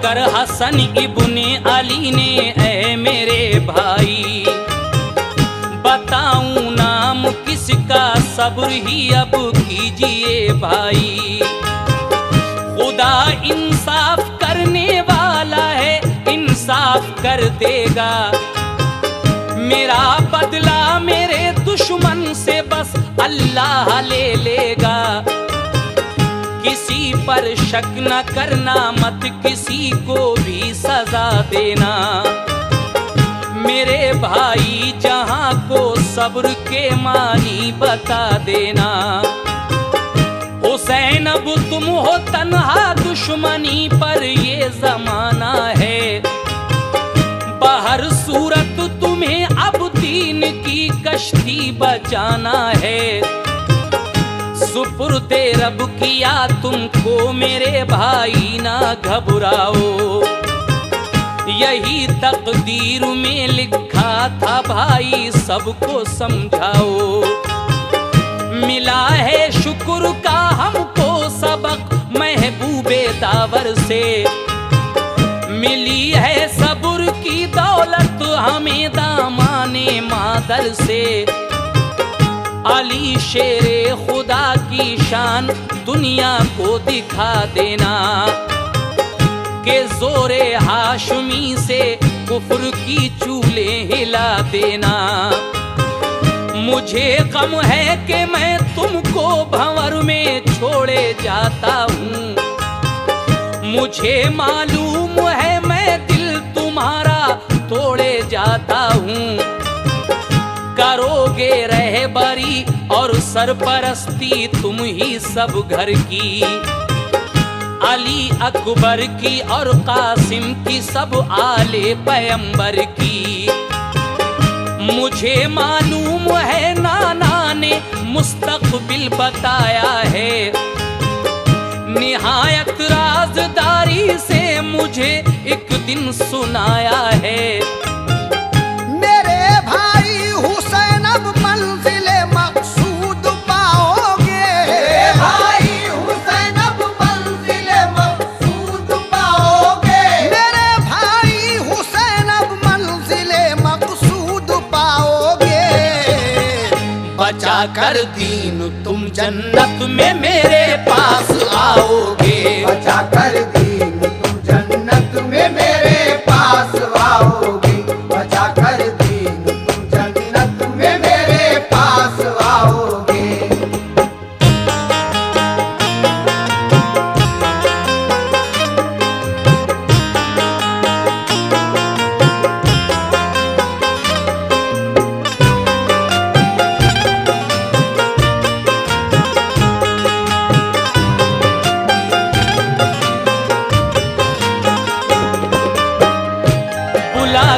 कर हसन इब्ने अली ने, ऐ मेरे भाई बताऊं नाम किसका, सब्र ही अब कीजिए भाई। खुदा इंसाफ करने वाला है, इंसाफ कर देगा। मेरा बदला मेरे दुश्मन से बस अल्लाह ले लेगा। किसी पर शक न करना, मत किसी को भी सजा देना। मेरे भाई जहां को सब्र के मानी बता देना। हुसैन अब तुम हो तन्हा दुश्मनी पर ये जमाना है। बाहर सूरत तुम्हें अब दीन की कश्ती बचाना है। सुपुर्दे रब किया तुमको मेरे भाई, ना घबराओ। यही तकदीर में लिखा था भाई, सबको समझाओ। मिला है शुक्र का हमको सबक महबूबे दावर से। मिली है सब्र की दौलत हमें दामाने मादर से। अली शेरे खुदा की शान दुनिया को दिखा देना। के जोरे हाशमी से कुफ्र की चूले हिला देना। मुझे गम है कि मैं तुमको भंवर में छोड़े जाता हूँ। मुझे मालूम है मैं दिल तुम्हारा तोड़े जाता हूँ। करोगे रहबरी और सरपरस्ती तुम ही सब घर की। अली अकबर की और कासिम की, सब आले पैगंबर की। मुझे मालूम है नाना ने मुस्तकबिल बताया है। निहायत राजदारी से मुझे एक दिन सुनाया है। मेरे भाई हुसैन अब मंजिले मकसूद पाओगे। मेरे भाई हुसैन अब मंजिले मकसूद पाओगे। मेरे भाई हुसैन अब मंजिले मकसूद पाओगे। बचा कर दीन तुम जन्नत में मेरे पास आओगे। बचा कर दीन तुम जन्नत में मेरे पास आओगे। बचा कर दीन तुम जन्नत में मेरे पास आओगे।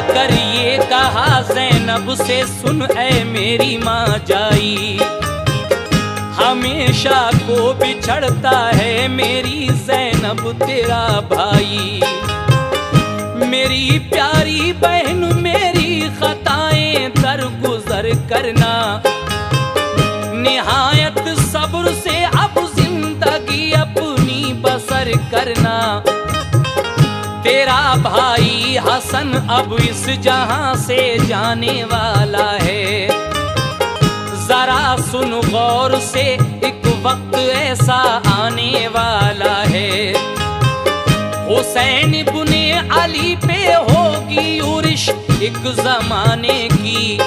कर ये कहा ज़ैनब से, सुन ऐ मेरी माँ जाई। हमेशा को बिछड़ता है मेरी ज़ैनब तेरा भाई। मेरी प्यारी बहन मेरी खताएं दरगुजर करना। निहायत सब्र से अब जिंदगी अपनी बसर करना। तेरा भाई हसन अब इस जहां से जाने वाला है। जरा सुन गौर से, एक वक्त ऐसा आने वाला है। हुसैन इब्ने अली पे होगी उर्श एक जमाने की।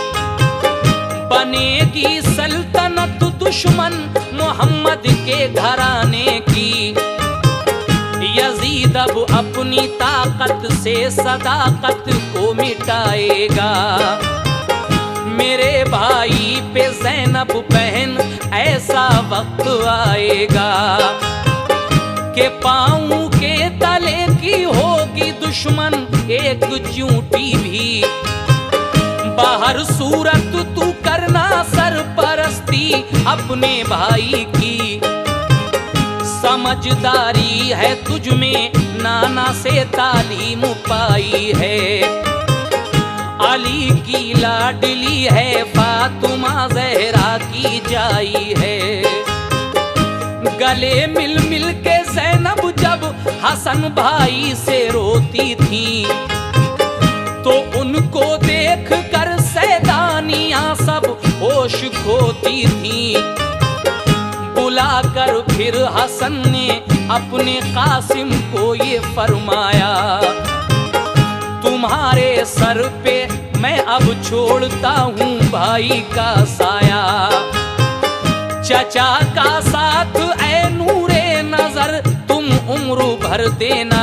बनेगी सल्तनत दुश्मन मोहम्मद के घराने की। यजीद अब अपनी ताकत से सदाकत को मिटाएगा। मेरे भाई पे ज़ैनब बहन ऐसा वक्त आएगा कि पाँव के तले की होगी दुश्मन एक चूंटी भी। बाहर सूरत तू करना सरपरस्ती अपने भाई की। समझदारी है तुझ में नाना से तालीम पाई है। अली की लाडली है फातिमा ज़हरा की जाई है। गले मिल मिल के ज़ैनब जब जब हसन भाई से रोती थी, तो उनको देख कर सैदानियां सब होश खोती थी। बुलाकर फिर हसन ने अपने कासिम को ये फरमाया, तुम्हारे सर पे मैं अब छोड़ता हूँ भाई का साया। चचा का साथ ऐ नूरे नजर तुम उम्र भर देना,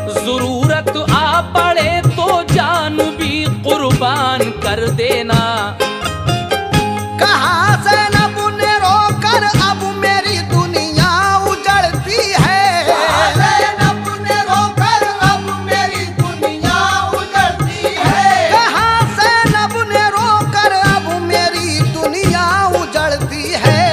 जरूरत आ पड़े तो जान भी कुर्बान कर देना। कहाँ ज़ैनब ने रोकर अब मेरी दुनिया उजड़ती है। ज़ैनब ने रोकर अब मेरी दुनिया उजड़ती है। कहाँ ज़ैनब ने रोकर अब मेरी दुनिया उजड़ती है।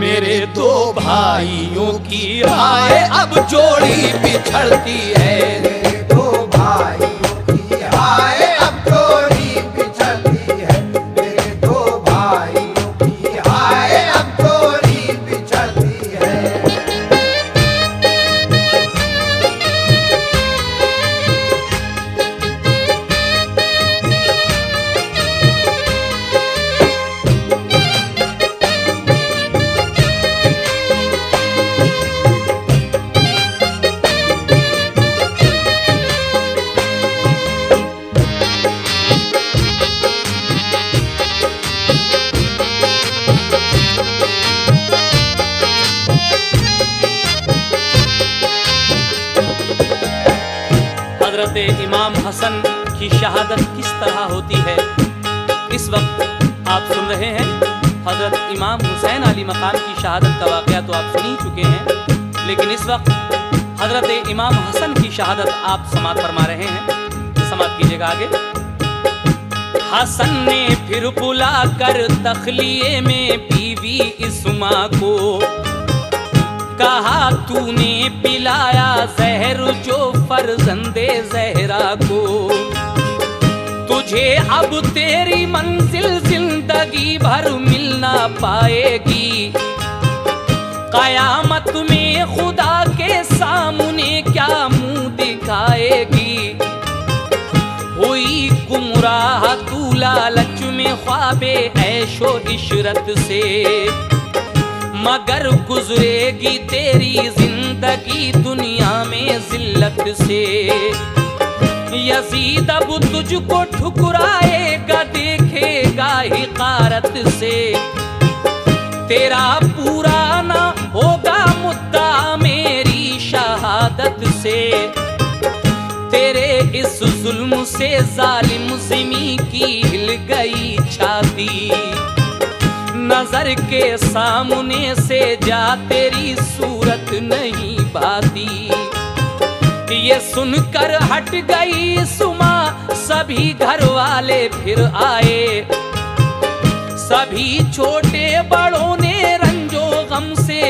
मेरे दो भाइयों की हाय अब जोड़ी बिछड़ती है। मेरे दो भाइयों की हाय अब जोड़ी बिछड़ती है। मेरे दो भाइयों की हाय अब जोड़ी बिछड़ती है। हजरत इमाम हसन की शहादत किस तरह होती है, इस वक्त आप सुन रहे हैं। हजरत इमाम हुसैन अली मकाम की शहादत का वाक़या तो आप सुन ही चुके हैं, लेकिन इस वक्त हजरत इमाम हसन की शहादत आप समात फरमा रहे हैं। समात कीजिएगा आगे। हसन ने फिर बुलाकर तखलिए में बीवी इस्मा को, कहा तूने पिलाया जहर जो फर्जंदे जहरा को, तुझे अब तेरी मंजिल जिंदगी भर मिल ना पाएगी। कयामत में खुदा के सामने क्या मुंह दिखाएगी। हुई गुमराह तू लालच में ख्वाबे ऐशो इशरत से, मगर गुजरेगी तेरी जिंदगी दुनिया में जिल्लत से। यजीद अब तुझको ठुकराएगा देखेगा हिकारत से, तेरा पूरा ना होगा मुद्दा मेरी शहादत से। तेरे इस जुल्म से जालिम ज़िमी की हिल गई छाती, नजर के सामने से जा तेरी सूरत नहीं भाती। ये सुनकर हट गई सुमा, सभी घर वाले फिर आए। सभी छोटे बड़ों ने रंजो गम से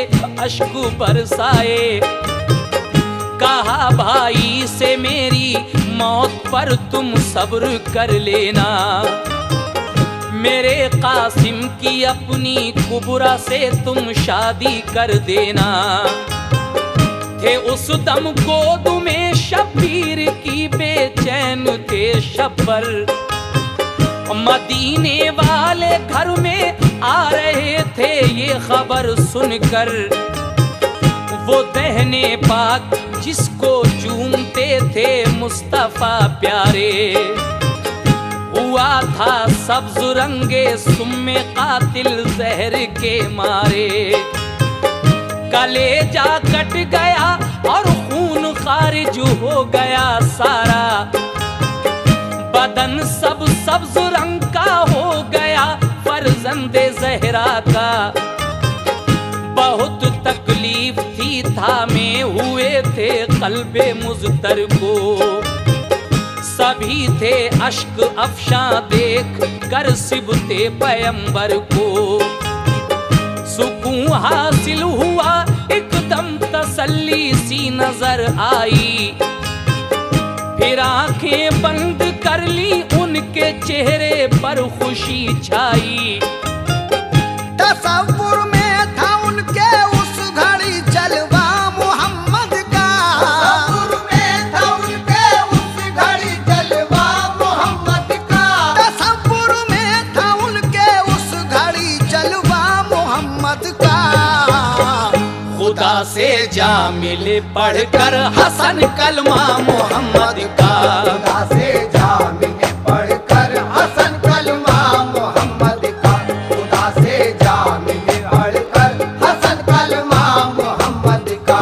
अश्क बरसाए। कहा भाई से मेरी मौत पर तुम सब्र कर लेना, मेरे कासिम की अपनी कुबरा से तुम शादी कर देना। थे उस दम गोद में शब्बीर की बेचैन थे शब्बर, मदीने वाले घर में आ रहे थे ये खबर सुनकर। वो दहने पाक जिसको चूमते थे मुस्तफा प्यारे, हुआ था सब्ज रंगे सुम्मे कातिल जहर के मारे। कलेजा कट गया और खून खारिज हो गया सारा, बदन सब सब्ज रंग का हो गया फर्जंदे जहरा का। बहुत तकलीफ थी थामे हुए थे कल्बे मुज़तर को, सभी थे अश्क अफशां देख कर सिबते पैगंबर को। सुकून हासिल हुआ एकदम तसल्ली सी नजर आई, फिर आंखें बंद कर ली उनके चेहरे पर खुशी छाई। तसव्वुर में था उनके उस घड़ी चल मोहम्मद का। खुदा से जा मिले पढ़कर हसन कलमा मोहम्मद का। खुदा से जा मिले पढ़कर हसन कलमा मोहम्मद का। खुदा से जा मिले पढ़कर हसन कलमा मोहम्मद का।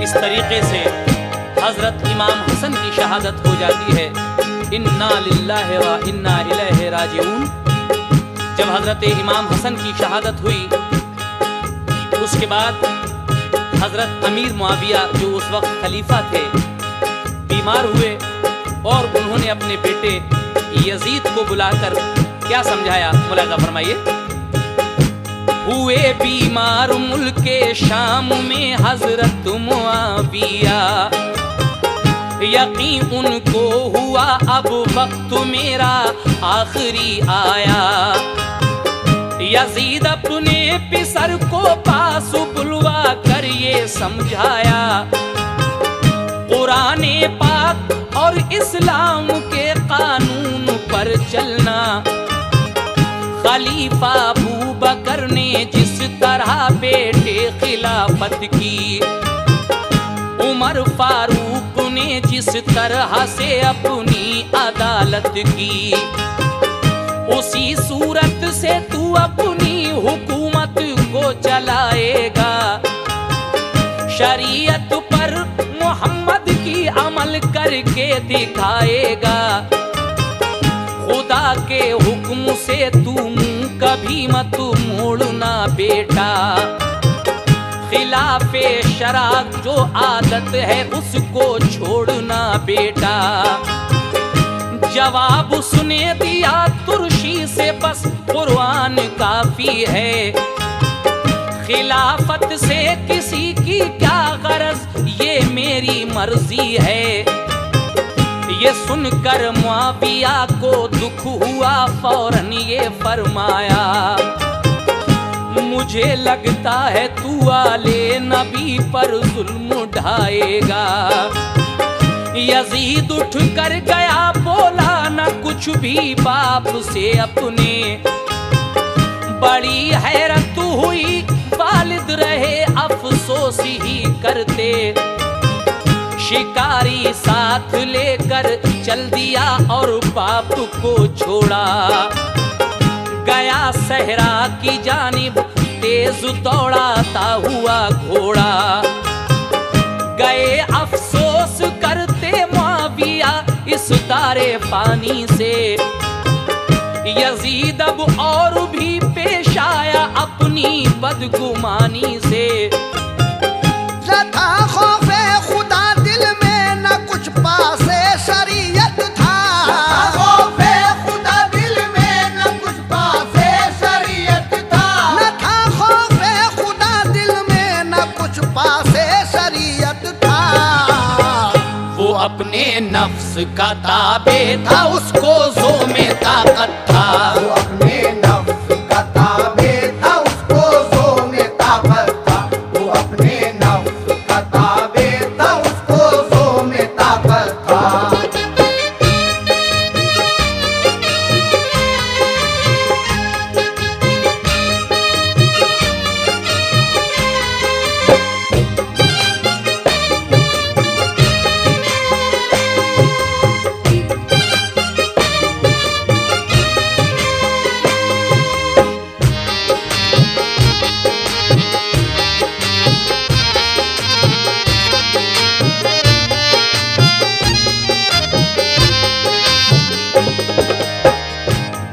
इस तरीके से हजरत इमाम हसन की शहादत हो जाती है। इन्ना लिल्लाहि व इन्ना इलैहि राजिऊन। जब हजरत इमाम हसन की शहादत हुई, उसके बाद हजरत अमीर मुआविया जो उस वक्त खलीफा थे बीमार हुए और उन्होंने अपने बेटे यजीद को बुलाकर क्या समझाया, मुलाजा फरमाइए। हुए बीमार मुल्के शाम में हजरत मुआविया, यकीन उनको हुआ अब वक्त मेरा आखिरी आया। यजीद अपने पिसर को पास बुलवा कर ये समझाया, कुरान पाक और इस्लाम के कानून पर चलना। खलीफा अबू बकर ने जिस तरह बेटे खिलाफत की, उमर फारूक ने जिस तरह से अपनी अदालत की, उसी सूरत से तू अपनी हुकूमत को चलाएगा। शरीयत पर मोहम्मद की अमल करके दिखाएगा। खुदा के हुक्म से तू मुंह कभी मत मोड़ना बेटा। खिलाफे शराब जो आदत है उसको छोड़ना बेटा। जवाब उसने दिया तुर्शी से, बस कुरान काफी है। खिलाफत से किसी की क्या गरज, ये मेरी मर्जी है। ये सुनकर मुआविया को दुख हुआ, फौरन ये फरमाया, मुझे लगता है तू आले नबी पर जुल्म ढाएगा। यजीद उठ कर गया, बोला न कुछ भी बाप से अपने। बड़ी हैरत हुई, वालिद रहे अफसोस ही करते। शिकारी साथ लेकर चल दिया और बाप को छोड़ा। गया सहरा की जानिब तेज दौड़ाता हुआ घोड़ा। गए अफसोस करते मुआविया इस दारे फानी से। यजीद अब और भी पेश आया अपनी बदगुमानी से। था खौफे खुदा दिल में न कुछ पासे शरीयत था। खौफे खुदा दिल में न कुछ पासे शरीयत था। न था खौफे खुदा दिल में न कुछ पासे शरीयत था। वो अपने नफ्स का ताबे था, उसको जो में ताकत था। वो अपने नफ्स का ताबे था, उसको जो में ताकत था। वो अपने नफ्स का ताबे था, उसको जो में ताकत था।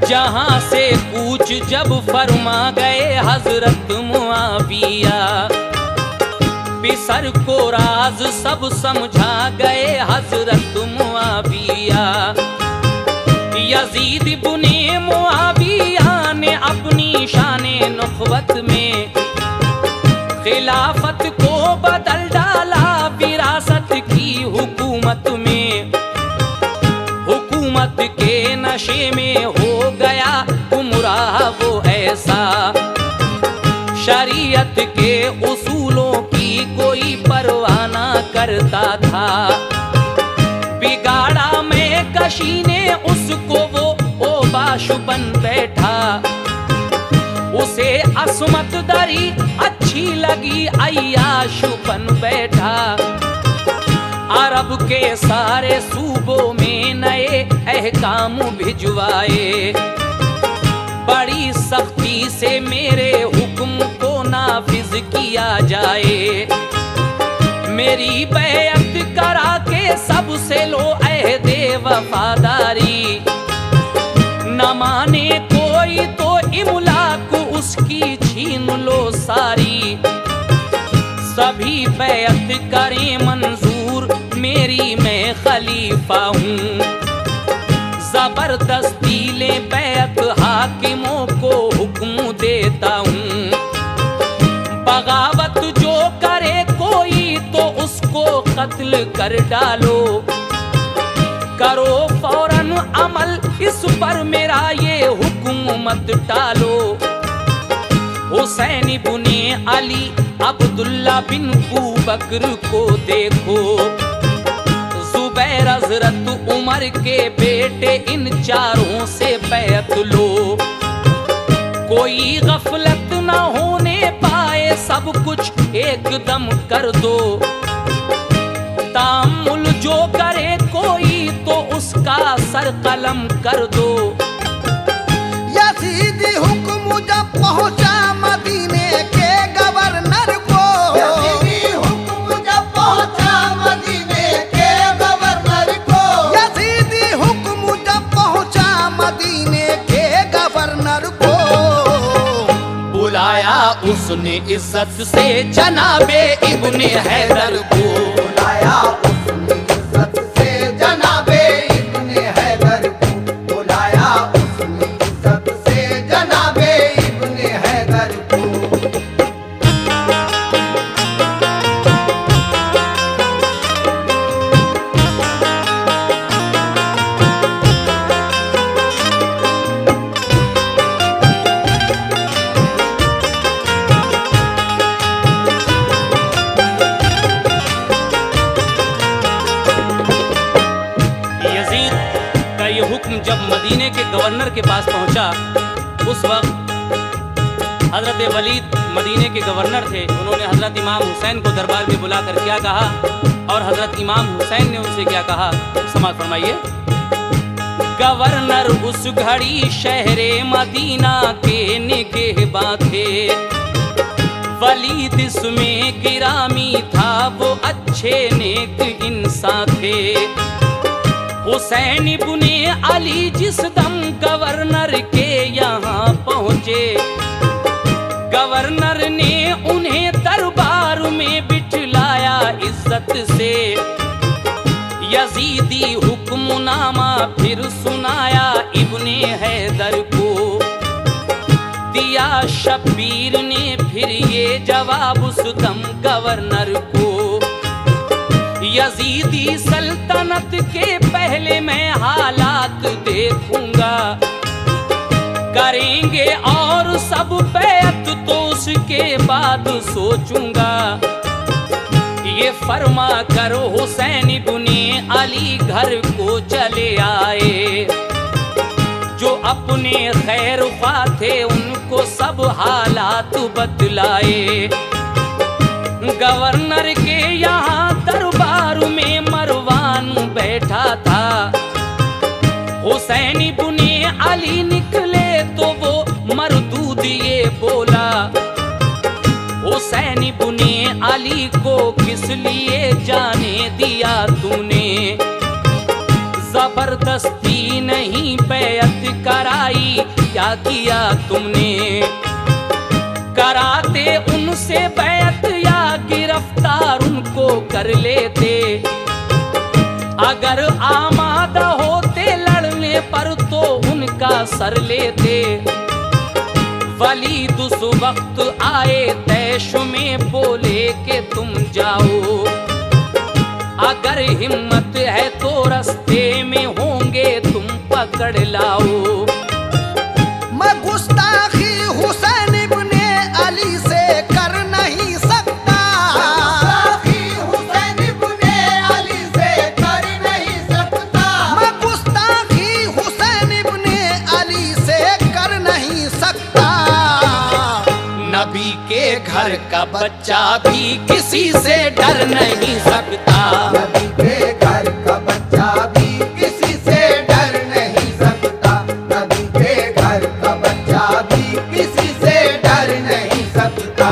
जहां से कूच जब फरमा गए हजरत मुआविया, पिसर को राज सब समझा गए हजरत मुआविया। यजीद इब्ने मुआविया ने अपनी शाने नुखवत में खिलाफत को बदल डाला विरासत की हुकूमत में। हुकूमत के नशे में हो गया गुमराह वो ऐसा। शरीयत के उसूलों की कोई परवाह ना करता था। बिगाड़ा में कशी ने उसको वो ओबाश बन बैठा। उसे असमत दरी अच्छी लगी अय्याश बन बैठा। अरब के सारे सूबों में नए अहकाम भिजवाए। बड़ी सख्ती से मेरे हुक्म को नाफिज किया जाए। मेरी बैअत करा के सबसे लो अहदे वफादारी। न माने कोई तो इमलाक उसकी छीन लो सारी। सभी बैअत करें मंजूर, मेरी मैं खलीफा हूँ। जबरदस्ती ले बैअत, हाकिमों को हुक्म देता हूँ। बगावत जो करे कोई तो उसको कत्ल कर डालो। करो फौरन अमल इस पर, मेरा ये हुक्म मत टालो। हुसैन इब्ने अली अब्दुल्ला बिन बकर को देखो। जुबैर हज़रत उमर के बेटे, इन चारों से बैअत लो। कोई गफलत न होने पाए, सब कुछ एकदम कर दो। तामुल जो करे कोई तो उसका सर कलम कर दो। यजीदी हुक्म जब पहुंचा मदीने के गवर्नर को। यजीदी हुक्म जब पहुंचा मदीने के गवर्नर को। यजीदी हुक्म जब पहुंचा मदीने के गवर्नर को। बुलाया उसने इज्जत से जनाबे इब्ने हैदर को। बुलाया उसने इज्जत से जनाबे इब्ने हैदर को। बुलाया उसने इज्जत से जनाबे इब्ने हैदर को। जब मदीने के गवर्नर के पास पहुंचा, उस वक्त हजरत वलीद मदीने के गवर्नर थे। उन्होंने हजरत इमाम हुसैन को दरबार में बुलाकर क्या कहा और हजरत इमाम हुसैन ने उनसे क्या कहा, समाअत फरमाइए। गवर्नर उस घड़ी शहरे मदीना के निगहबां थे। वलीद इसमें गिरामी था, वो अच्छे नेक इंसान थे। हुसैन इब्ने अली जिस दम गवर्नर के यहाँ पहुँचे, गवर्नर ने उन्हें दरबार में बिठलाया इज्जत से। यजीदी हुक्मनामा फिर सुनाया इब्ने हैदर को। दिया शब्बीर ने फिर ये जवाब उस दम गवर्नर को। यजीदी सल्तनत के पहले मैं हालात देखूंगा। करेंगे और सब बैअत तो उसके बाद सोचूंगा। ये फरमा कर हुसैन इब्ने अली घर को चले आए। जो अपने खैर ख्वाह थे उनको सब हालात बतलाए। गवर्नर के यहाँ दरबार में मरवान बैठा था। हुसैन इब्ने अली निकले तो वो मरदूद ये बोला। हुसैन इब्ने अली को किस लिए जाने दिया तूने। जबरदस्ती नहीं बैअत कराई, क्या किया तुमने। कराते उनसे बैअत या गिरफ्तार उनको कर लेते। अगर आमादा होते लड़ने पर तो उनका सर लेते। वलीद उस वक्त आए तैश में, बोले कि तुम जाओ। अगर हिम्मत है तो रस्ते में होंगे तुम पकड़ लाओ। मैं गुस्ताखी हुसैन इब्ने अली से कर नहीं सकता। गुस्ताखी हुसैन इब्ने अली से कर नहीं सकता। मैं गुस्ताखी हुसैन इब्ने अली से कर नहीं सकता। नबी के घर का बच्चा भी किसी से डर नहीं सकता। नबी के घर का बच्चा भी किसी से डर नहीं सकता। नबी के घर का बच्चा भी किसी से डर नहीं सकता।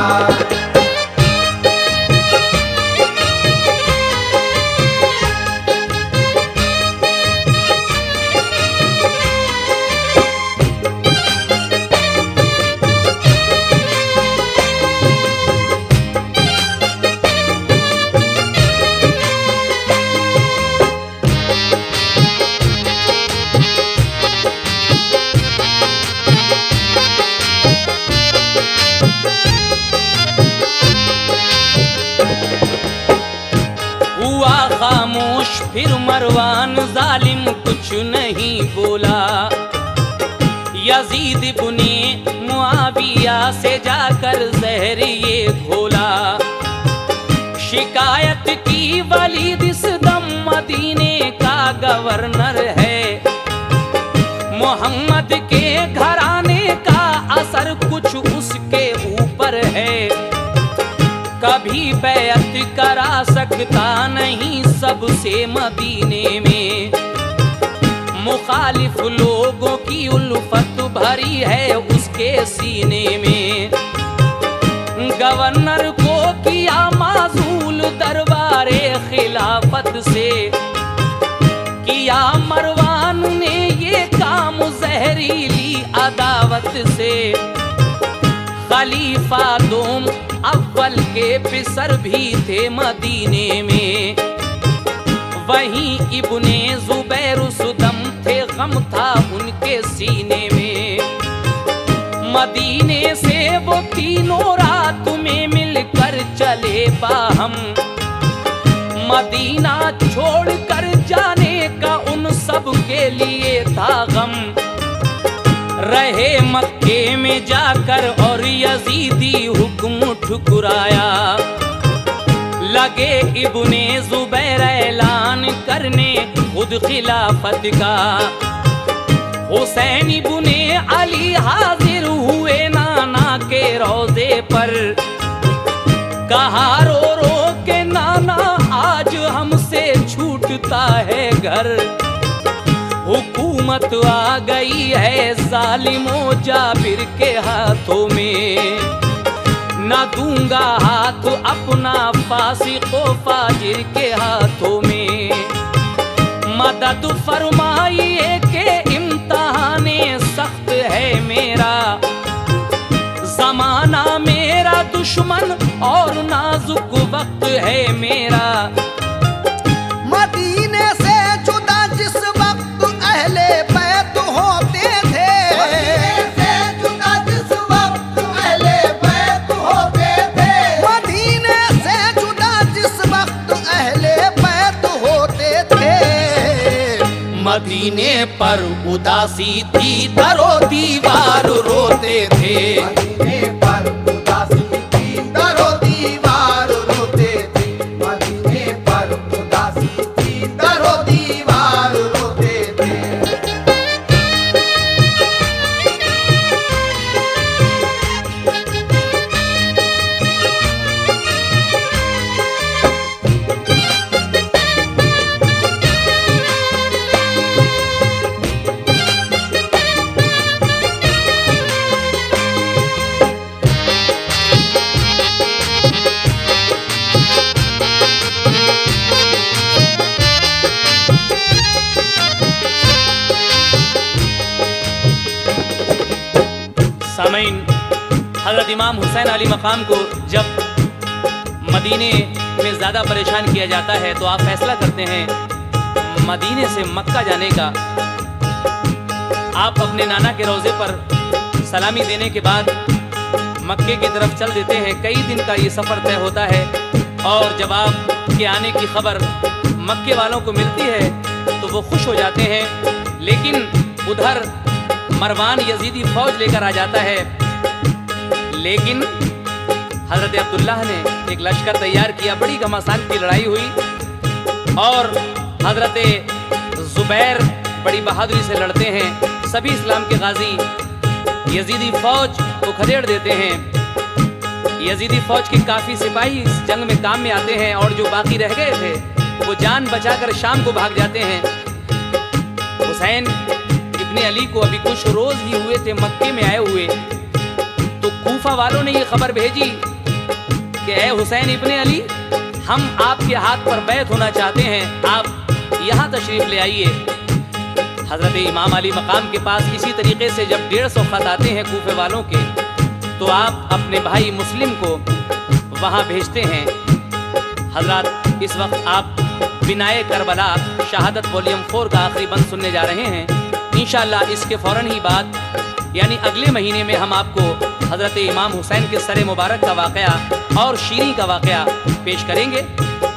हुआ खामोश फिर मरवान जालिम कुछ नहीं बोला। यजीद इब्ने मुआविया से जाकर जहर ये घोला। शिकायत की वलीद इस दम मदीने का गवर्नर है। मोहम्मद के घराने का असर कुछ उसके ऊपर है। कभी बैअत करा सकता नहीं सबसे मदीने में। मुखालिफ लोगों की उल्फत भरी है उसके सीने में। गवर्नर को किया माजूल दरबारे खिलाफत से। किया मरवान ने ये काम जहरीली अदावत से। खलीफा दोम अव्वल के पिसर भी थे मदीने में। वहीं इब्ने जुबैर सुदम थे गम था उनके सीने में। मदीने से वो तीनों रात में मिलकर चले बाहम। मदीना छोड़कर जाने का उन सब के लिए था गम। रहे मक्के में जाकर और यजीदी हुक्म ठुकराया। लगे इब्ने जुबैर ऐलान करने खुद खिलाफत का। हुसैन इब्ने अली हाजिर हुए नाना के रोजे पर। कहा रो रो के नाना आज हमसे छूटता है घर। हुकूमत आ गई है जालिमो जाबिर के हाथों में। न दूंगा हाथ अपना फासिको फाजिर के हाथों में। मदद फरमाइए के इम्तिहाने सख्त है मेरा। जमाना मेरा दुश्मन और नाजुक वक्त है मेरा। मदीने से जुदा जिस वक्त अहले बैत होते थे। मदीने से जुदा जिस वक्त अहले बैत होते थे। मदीने से जुदा जिस वक्त अहले बैत होते थे। मदीने पर उदासी थी दरो दीवार रोते थे। मदीने पर उदासी थी दरो दीवार रोते थे। मदीने पर उदासी थी दरो दीवार रोते थे। सामईन, हज़रत इमाम हुसैन अली मकाम को जब मदीने में ज़्यादा परेशान किया जाता है तो आप फैसला करते हैं मदीने से मक्का जाने का। आप अपने नाना के रोज़े पर सलामी देने के बाद मक्के की तरफ चल देते हैं। कई दिन का ये सफ़र तय होता है और जब आपके आने की खबर मक्के वालों को मिलती है तो वो खुश हो जाते हैं। लेकिन उधर मरवान यजीदी फौज लेकर आ जाता है, लेकिन हजरत अब्दुल्लाह ने एक लश्कर तैयार किया। बड़ी घमासान की लड़ाई हुई और हजरत जुबैर बड़ी बहादुरी से लड़ते हैं। सभी इस्लाम के गाजी यजीदी फौज को खदेड़ देते हैं। यजीदी फौज के काफी सिपाही इस जंग में काम में आते हैं और जो बाकी रह गए थे वो जान बचाकर शाम को भाग जाते हैं। हुसैन इब्ने अली को अभी कुछ रोज ही हुए थे मक्के में आए हुए, तो कूफा वालों ने ये खबर भेजी कि ए हुसैन इब्ने अली, हम आपके हाथ पर बैत होना चाहते हैं, आप यहाँ तशरीफ ले आइए। हजरत इमाम अली मकाम के पास इसी तरीके से जब 150 खत आते हैं कूफे वालों के, तो आप अपने भाई मुस्लिम को वहाँ भेजते हैं। हजरत इस वक्त आप बिनाए करबला शहादत वॉल्यूम 4 का आखिरी बंद सुनने जा रहे हैं। इंशाअल्लाह इसके फ़ौरन ही बाद यानी अगले महीने में हम आपको हजरत इमाम हुसैन के सरे मुबारक का वाक़या और शीरी का वाक़या पेश करेंगे।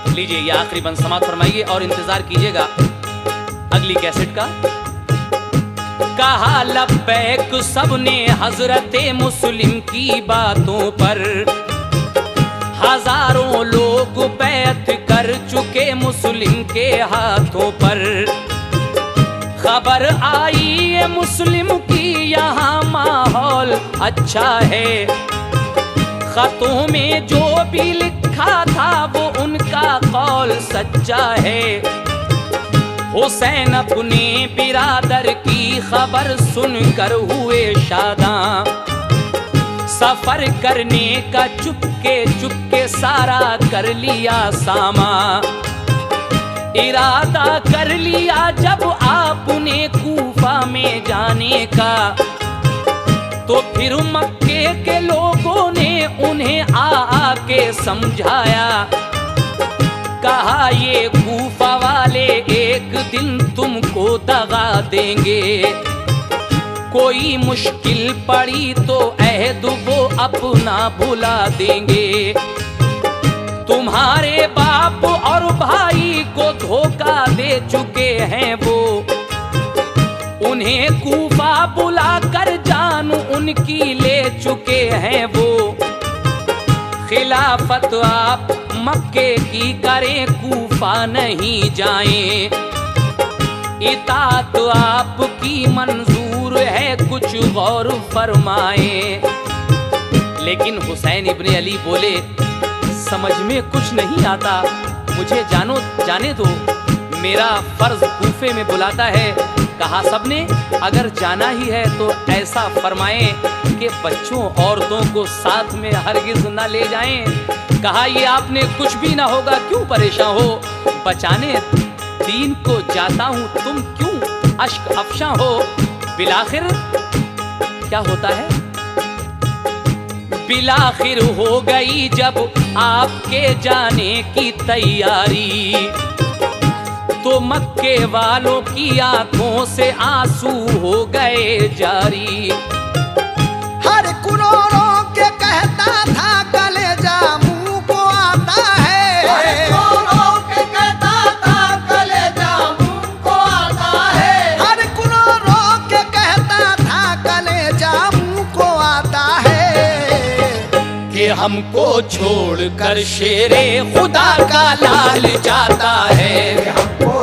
लीजिए ये आखिरी बंद समाप्त फरमाइए और इंतज़ार कीजिएगा अगली कैसेट का। कहा लब्बैक सबने हजरत मुस्लिम की बातों पर, हजारों लोग बैत कर चुके मुस्लिम के हाथों पर। खबर आई है मुस्लिम की यहाँ माहौल अच्छा है, खतों में जो भी लिखा था वो उनका कौल सच्चा है। हुसैन अपने बिरादर की खबर सुनकर हुए शादां, सफर करने का चुपके चुपके सारा कर लिया सामा। इरादा कर लिया जब आपने कूफा में जाने का, तो फिर मक्के के लोगों ने उन्हें आके समझाया। कहा ये कूफा वाले एक दिन तुमको दगा देंगे, कोई मुश्किल पड़ी तो अहद वो अपना भुला देंगे। तुम्हारे बाप और भाई को धोखा दे चुके हैं वो, उन्हें कूफा बुला कर जान उनकी ले चुके हैं वो। खिलाफत आप मक्के की करें कूफा नहीं जाएं, इताअत आपकी मंजूर है कुछ गौर फरमाएं। लेकिन हुसैन इब्ने अली बोले समझ में कुछ नहीं आता, मुझे जाने दो, मेरा फर्ज कूफे में बुलाता है। कहा सबने अगर जाना ही है तो ऐसा फरमाएं कि बच्चों औरतों को साथ में हरगिज ना ले जाएं। कहा ये आपने कुछ भी ना होगा, क्यों परेशान हो, बचाने दीन को जाता हूं, तुम क्यों अश्क अफशा हो। बिलाखिर क्या होता है, बिलाखिर हो गई जब आपके जाने की तैयारी, तो मक्के वालों की आंखों से आंसू हो गए जारी। हर कुरोरों के कहता था कलेजा मुंह को आता है, हर कुरोरों के कहता था कलेजा मुंह को आता है। हर कुरोरों के कहता था कलेजा मुंह को आता है। कि हमको छोड़कर शेरे खुदा का लाल जाता है। हमको